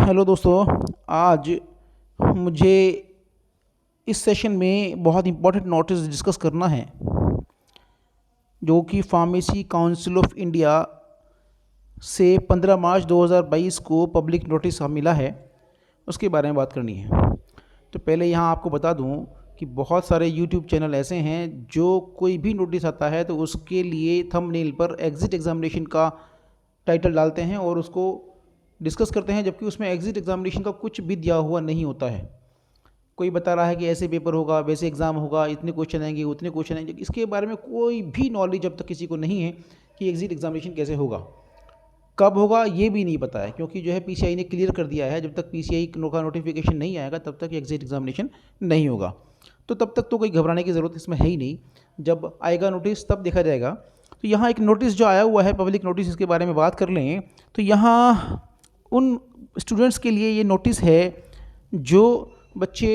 Hello दोस्तों। आज मुझे इस सेशन में बहुत इम्पोर्टेंट नोटिस डिस्कस करना है जो कि फार्मेसी काउंसिल ऑफ इंडिया से 15 मार्च 2022 को पब्लिक नोटिस मिला है, उसके बारे में बात करनी है। तो पहले यहाँ आपको बता दूँ कि बहुत सारे यूट्यूब चैनल ऐसे हैं जो कोई भी नोटिस आता है तो उसके लिए थंबनेल पर एग्ज़िट एग्ज़ामिनेशन का टाइटल डालते हैं और उसको डिस्कस करते हैं, जबकि उसमें एग्ज़िट एग्ज़ामिनेशन का कुछ भी दिया हुआ नहीं होता है। कोई बता रहा है कि ऐसे पेपर होगा, वैसे एग्ज़ाम होगा, इतने क्वेश्चन आएंगे, उतने क्वेश्चन आएंगे। इसके बारे में कोई भी नॉलेज अब तक किसी को नहीं है कि एग्ज़िट एग्ज़ामिनेशन कैसे होगा, कब होगा ये भी नहीं पता है, क्योंकि जो है पीसीआई ने क्लियर कर दिया है जब तक पीसीआई का नोटिफिकेशन नहीं आएगा तब तक एग्ज़िट एग्ज़ामिनेशन नहीं होगा। तो तब तक तो कोई घबराने की ज़रूरत इसमें है ही नहीं, जब आएगा नोटिस तब देखा जाएगा। तो यहाँ एक नोटिस जो आया हुआ है पब्लिक नोटिस, इसके बारे में बात कर लें तो यहाँ उन स्टूडेंट्स के लिए ये नोटिस है जो बच्चे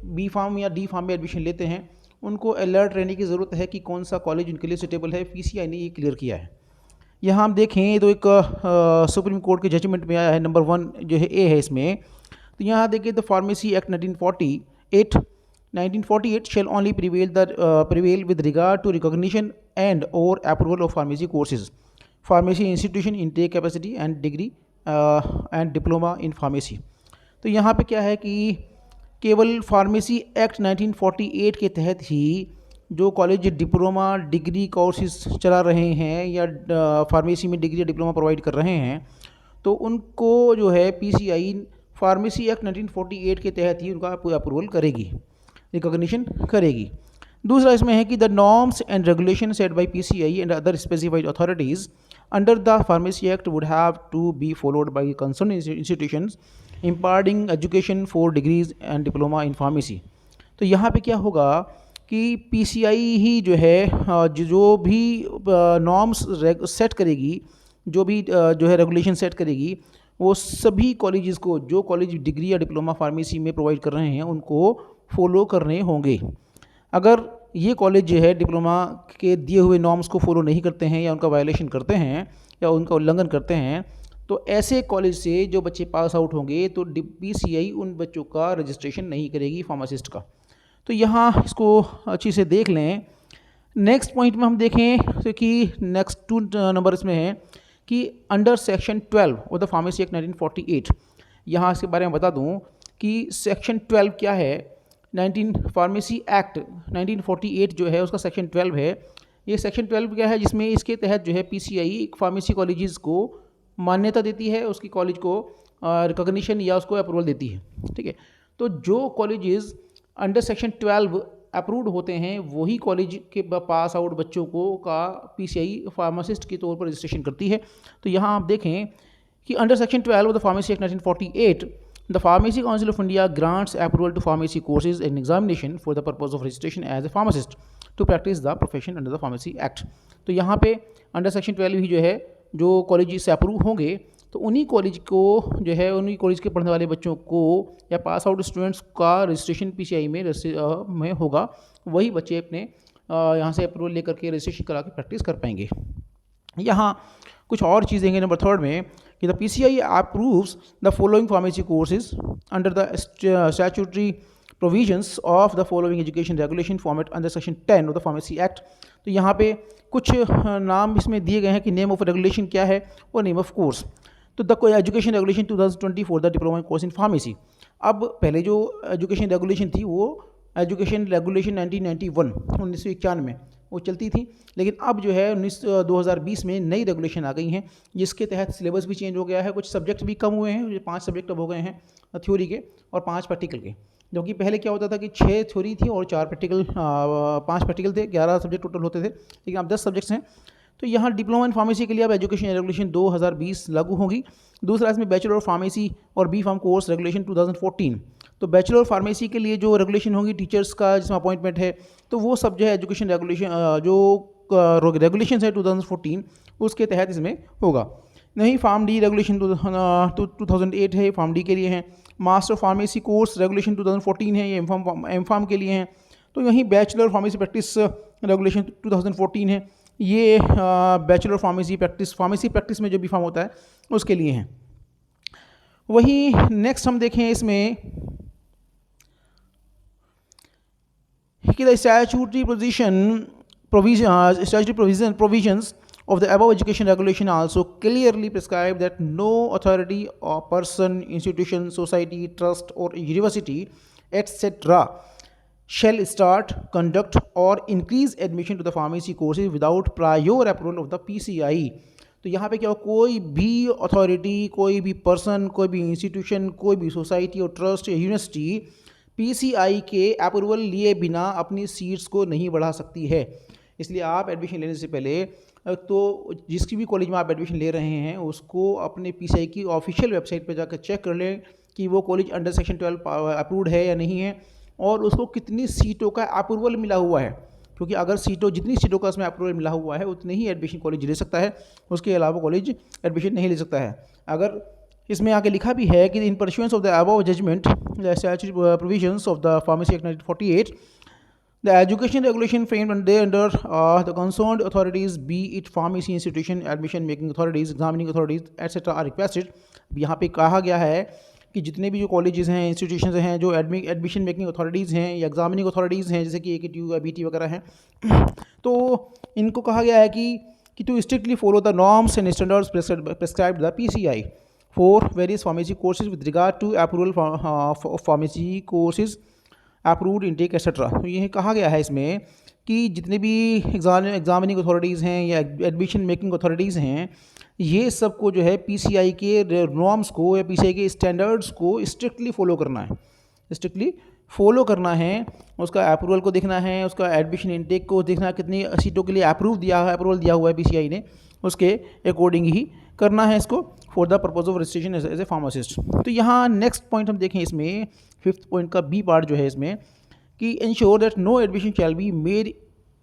बी फार्म या डी फार्म में एडमिशन लेते हैं। उनको अलर्ट रहने की ज़रूरत है कि कौन सा कॉलेज उनके लिए सूटेबल है। पीसीआई ने ये क्लियर किया है। यहाँ हम देखें तो एक सुप्रीम कोर्ट के जजमेंट में आया है, नंबर 1 जो है ए है इसमें। तो यहाँ देखिए, the pharmacy act 1948 shall only prevail with regard to recognition and or approval of pharmacy courses, pharmacy institution intake capacity and degree and diploma in pharmacy। तो यहाँ पे क्या है कि केवल फार्मेसी एक्ट 1948 के तहत ही जो कॉलेज डिप्लोमा डिग्री कोर्सेज चला रहे हैं या फार्मेसी में डिग्री या डिप्लोमा प्रोवाइड कर रहे हैं, तो उनको जो है पीसीआई फार्मेसी एक्ट 1948 के तहत ही उनका अप्रूवल करेगी, रिकॉग्निशन करेगी। दूसरा इसमें है कि the norms and regulation set by PCI and other specified authorities under the pharmacy act would have to be followed by concern institutions imparting education for degrees and diploma in pharmacy. तो यहाँ पे क्या होगा कि PCI ही जो है जो भी नॉर्म्स सेट करेगी, जो भी जो है रेगुलेशन सेट करेगी, वो सभी कॉलेजेस को, जो कॉलेज डिग्री या डिप्लोमा फार्मेसी में प्रोवाइड कर रहे हैं, उनको फॉलो करने होंगे। अगर ये कॉलेज जो है डिप्लोमा के दिए हुए नॉर्म्स को फॉलो नहीं करते हैं या उनका वायलेशन करते हैं या उनका उल्लंघन करते हैं, तो ऐसे कॉलेज से जो बच्चे पास आउट होंगे तो पीसीआई उन बच्चों का रजिस्ट्रेशन नहीं करेगी फार्मासिस्ट का। तो यहाँ इसको अच्छी से देख लें। नेक्स्ट पॉइंट में हम देखें तो कि नेक्स्ट 2 नंबर इसमें है कि under section 12 of the pharmacy act 1948, यहाँ इसके बारे में बता दूँ कि सेक्शन 12 क्या है। फार्मेसी एक्ट 1948 जो है उसका सेक्शन 12 है। ये सेक्शन 12 क्या है, जिसमें इसके तहत जो है पीसीआई फार्मेसी कॉलेजेस को मान्यता देती है, उसकी कॉलेज को रिकॉग्निशन या उसको अप्रूवल देती है। ठीक है, तो जो कॉलेजेस अंडर सेक्शन 12 अप्रूव्ड होते हैं वही कॉलेज के पास आउट बच्चों को का पीसीआई फार्मासिस्ट के तौर पर रजिस्ट्रेशन करती है। तो यहाँ आप देखें कि under section 12 of the pharmacy act 1948 the Pharmacy Council of India grants approval to pharmacy courses and examination for the purpose of registration as a pharmacist to practice the profession under the Pharmacy Act। तो यहाँ पे under section 12 ही जो है जो college से approve होंगे तो उन्हीं कॉलेज को जो है उन्हीं कॉलेज के पढ़ने वाले बच्चों को या पास आउट स्टूडेंट्स का रजिस्ट्रेशन पीसीआई में होगा। वही बच्चे अपने यहाँ से अप्रूवल लेकर के रजिस्ट्रेशन करा के प्रैक्टिस कर पाएंगे। यहाँ कुछ और चीज़ें हैं नंबर 3 में कि the PCI approves the following pharmacy courses under the statutory provisions of the following education regulation format under section 10 of the pharmacy act. तो यहाँ पे कुछ नाम इसमें दिए गए हैं कि नेम ऑफ रेगुलेशन क्या है और नेम ऑफ कोर्स। तो the education regulation 2020 for the diploma course in pharmacy. अब पहले जो एजुकेशन रेगुलेशन थी वो एजुकेशन रेगुलेशन 1991 वो चलती थी, लेकिन अब जो है 2020 में नई रेगुलेशन आ गई हैं जिसके तहत सिलेबस भी चेंज हो गया है, कुछ सब्जेक्ट भी कम हुए हैं। 5 सब्जेक्ट अब हो गए हैं थ्योरी के और 5 प्रैक्टिकल के, क्योंकि पहले क्या होता था कि 6 थ्योरी थी और 4 प्रैक्टिकल, 5 प्रैक्टिकल थे, 11 सब्जेक्ट टोटल होते थे, लेकिन अब 10 सब्जेक्ट्स हैं। तो यहाँ डिप्लोमा इन फार्मेसी के लिए अब एजुकेशन रेगुलेशन 2020 लागू होगी। दूसरा इसमें बैचलर ऑफ फार्मेसी और बी फार्म कोर्स रेगुलेशन 2014। तो बैचलर ऑफ फार्मेसी के लिए जो रेगुलेशन होगी टीचर्स का जिसमें अपॉइंटमेंट है, तो वो सब जो है एजुकेशन रेगुलेशन जो रेगुलेशन है 2014 उसके तहत इसमें होगा। नहीं, फार्म डी रेगुलेशन 2008 है, फार्म डी के लिए हैं। मास्टर फार्मेसी कोर्स रेगुलेशन 2014 है, ये एम फार्म के लिए हैं। तो यहीं बैचलर फार्मेसी प्रैक्टिस रेगुलेशन 2014 है, ये बैचलर फार्मेसी प्रैक्टिस में जो बी फार्म होता है उसके लिए हैं। वहीं नेक्स्ट हम देखें इसमें कि the statutory provisions of the above education regulation also clearly prescribe that no authority or person, institution, society, trust or university, etc. shall start, conduct or increase admission to the pharmacy courses without prior approval of the PCI. तो यहाँ पे क्या हो, कोई भी authority, कोई भी person, कोई भी इंस्टीट्यूशन, कोई भी सोसाइटी और ट्रस्ट या यूनिवर्सिटी पीसीआई के अप्रूवल लिए बिना अपनी सीट्स को नहीं बढ़ा सकती है। इसलिए आप एडमिशन लेने से पहले तो जिसकी भी कॉलेज में आप एडमिशन ले रहे हैं उसको अपने पीसीआई की ऑफिशियल वेबसाइट पर जाकर चेक कर लें कि वो कॉलेज अंडर सेक्शन 12 अप्रूव्ड है या नहीं है, और उसको कितनी सीटों का अप्रूवल मिला हुआ है, क्योंकि अगर जितनी सीटों का उसमें अप्रूवल मिला हुआ है उतनी ही एडमिशन कॉलेज ले सकता है, उसके अलावा कॉलेज एडमिशन नहीं ले सकता है। अगर इसमें आगे लिखा भी है कि in pursuance of the above judgement the statutory provisions of the pharmacy act 1948 the education regulation framed under the concerned authorities, be it pharmacy institution, admission making authorities, examining authorities, etc. are requested। यहाँ पे कहा गया है कि जितने भी जो colleges हैं, इंस्टीट्यूशंस हैं, जो एडमिशन मेकिंग अथॉरिटीज़ हैं या एग्जामिनिंग अथॉरिटीज़ हैं, जैसे कि AKTU या BT वगैरह हैं, तो इनको कहा गया है कि to strictly follow the norms and standards prescribed the PCI for various pharmacy courses with regard to approval pharmacy courses, approved intake etcetera. तो ये कहा गया है इसमें कि जितने भी एग्जामिनिंग अथॉरिटीज़ हैं या एडमिशन मेकिंग अथॉरिटीज़ हैं, ये सबको जो है पीसीआई के नॉर्म्स को या पीसीआई के स्टैंडर्ड्स को स्ट्रिक्टली फॉलो करना है, स्ट्रिक्टली फॉलो करना है। उसका अप्रूवल को देखना है, उसका एडमिशन इंटेक को देखना है, कितनी सीटों के लिए अप्रूवल दिया हुआ है पीसीआई ने, उसके अकॉर्डिंग ही करना है इसको for the purpose of registration as a pharmacist. तो यहाँ नेक्स्ट पॉइंट हम देखें इसमें 5th पॉइंट का बी पार्ट जो है इसमें कि ensure that no admission shall be made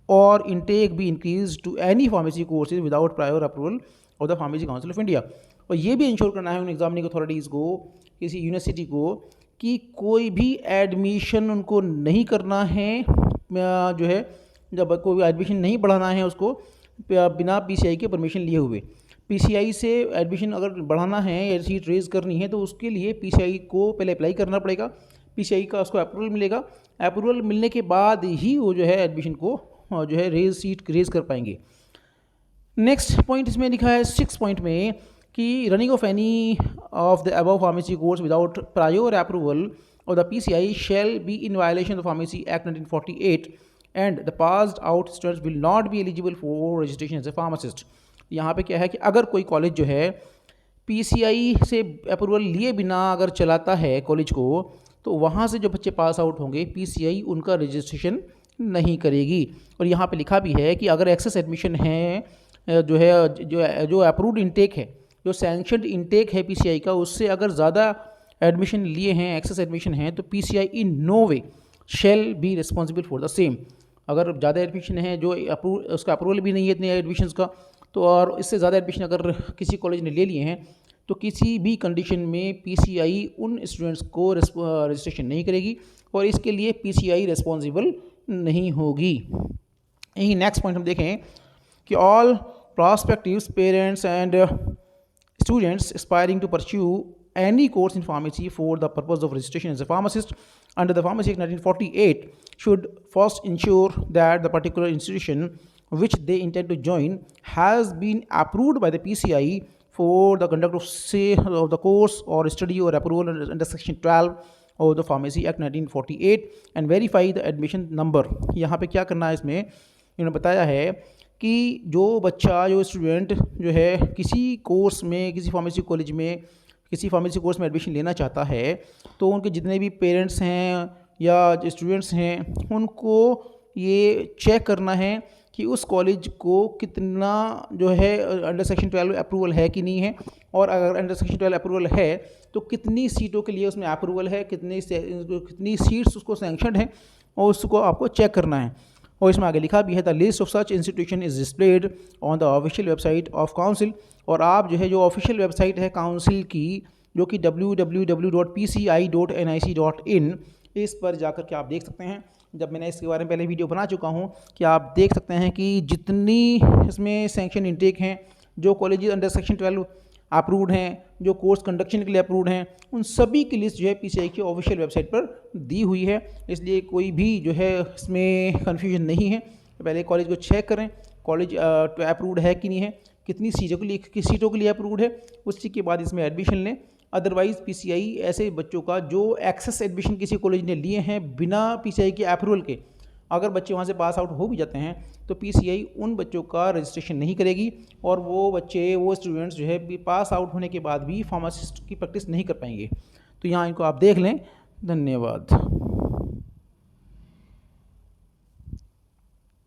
और intake be increase to any pharmacy courses without prior approval of the Pharmacy Council of India. और ये भी इंश्योर करना है उन एग्जामिनिंग अथॉरिटीज़ को, किसी यूनिवर्सिटी को, कि कोई भी एडमिशन उनको नहीं करना है, जो है जब कोई एडमिशन नहीं बढ़ाना है उसको बिना पीसीआई के परमिशन लिए हुए। पीसीआई से एडमिशन अगर बढ़ाना है या सीट रेज़ करनी है तो उसके लिए पीसीआई को पहले अप्लाई करना पड़ेगा, पीसीआई का उसको अप्रूवल मिलेगा, अप्रूवल मिलने के बाद ही वो जो है एडमिशन को जो है सीट रेज़ कर पाएंगे। नेक्स्ट पॉइंट इसमें लिखा है 6 पॉइंट में कि running of any of the above pharmacy course without prior approval of the PCI shall be in violation of pharmacy act 1948 and the passed out students will not be eligible for registration as a pharmacist. यहाँ पे क्या है कि अगर कोई college जो है PCI से अप्रूवल लिए बिना अगर चलाता है कॉलेज को, तो वहाँ से जो बच्चे पास आउट होंगे पीसीआई उनका रजिस्ट्रेशन नहीं करेगी। और यहाँ पे लिखा भी है कि अगर एक्सेस एडमिशन है, जो है जो अप्रूव्ड इंटेक है, जो सैंक्शनड इंटेक है पीसीआई का, उससे अगर ज़्यादा एडमिशन लिए हैं, एक्सेस एडमिशन है, तो PCI in no way shall be responsible for the same. अगर ज़्यादा एडमिशन है, जो उसका अप्रूवल भी नहीं है इतने एडमिशन्स का, तो और इससे ज़्यादा एडमिशन अगर किसी कॉलेज ने ले लिए हैं, तो किसी भी कंडीशन में पीसीआई उन स्टूडेंट्स को रजिस्ट्रेशन नहीं करेगी और इसके लिए पीसीआई रिस्पॉन्सिबल नहीं होगी। यही नेक्स्ट पॉइंट हम देखें कि all prospective parents and students aspiring to pursue any course in pharmacy for the purpose of registration as a pharmacist under the Pharmacy Act 1948 should first ensure that the particular institution which they intend to join has been approved by the PCI for the conduct of the course or study or approval under Section 12 of the Pharmacy Act 1948 and verify the admission number। यहाँ पे क्या करना है, इसमें इन्होंने बताया है कि जो बच्चा, जो स्टूडेंट जो है किसी कोर्स में, किसी फार्मेसी कॉलेज में, किसी फार्मेसी कोर्स में एडमिशन लेना चाहता है, तो उनके जितने भी पेरेंट्स हैं या स्टूडेंट्स हैं, उनको ये चेक करना है कि उस कॉलेज को कितना जो है अंडर सेक्शन 12 अप्रूवल है कि नहीं है, और अगर अंडर सेक्शन 12 अप्रूवल है तो कितनी सीटों के लिए उसमें अप्रूवल है, कितनी सीट्स उसको सैंक्शनड है, और उसको आपको चेक करना है। और इसमें आगे लिखा भी है the list of such institution is displayed on the official website of council. और आप जो है जो ऑफिशियल वेबसाइट है काउंसिल की, जो कि www.pci.nic.in, इस पर जाकर के आप देख सकते हैं। जब मैंने इसके बारे में पहले वीडियो बना चुका हूँ कि आप देख सकते हैं कि जितनी इसमें सैंक्शन इंटेक हैं, जो कॉलेज अंडर सेक्शन 12 अप्रूव्ड हैं, जो कोर्स कंडक्शन के लिए अप्रूव्ड हैं, उन सभी की लिस्ट जो है पीसीआई की ऑफिशियल वेबसाइट पर दी हुई है। इसलिए कोई भी जो है इसमें कन्फ्यूजन नहीं है। पहले कॉलेज को चेक करें कॉलेज अप्रूव्ड है कि नहीं है, कितनी सीटों के लिए अप्रूव्ड है, उसी के बाद इसमें एडमिशन लें। अदरवाइज़ पीसीआई ऐसे बच्चों का जो एक्सेस एडमिशन किसी कॉलेज ने लिए हैं बिना पीसीआई के अप्रूवल के, अगर बच्चे वहाँ से पास आउट हो भी जाते हैं तो पीसीआई उन बच्चों का रजिस्ट्रेशन नहीं करेगी और वो स्टूडेंट्स जो है पास आउट होने के बाद भी फार्मासिस्ट की प्रैक्टिस नहीं कर पाएंगे। तो यहाँ इनको आप देख लें। धन्यवाद।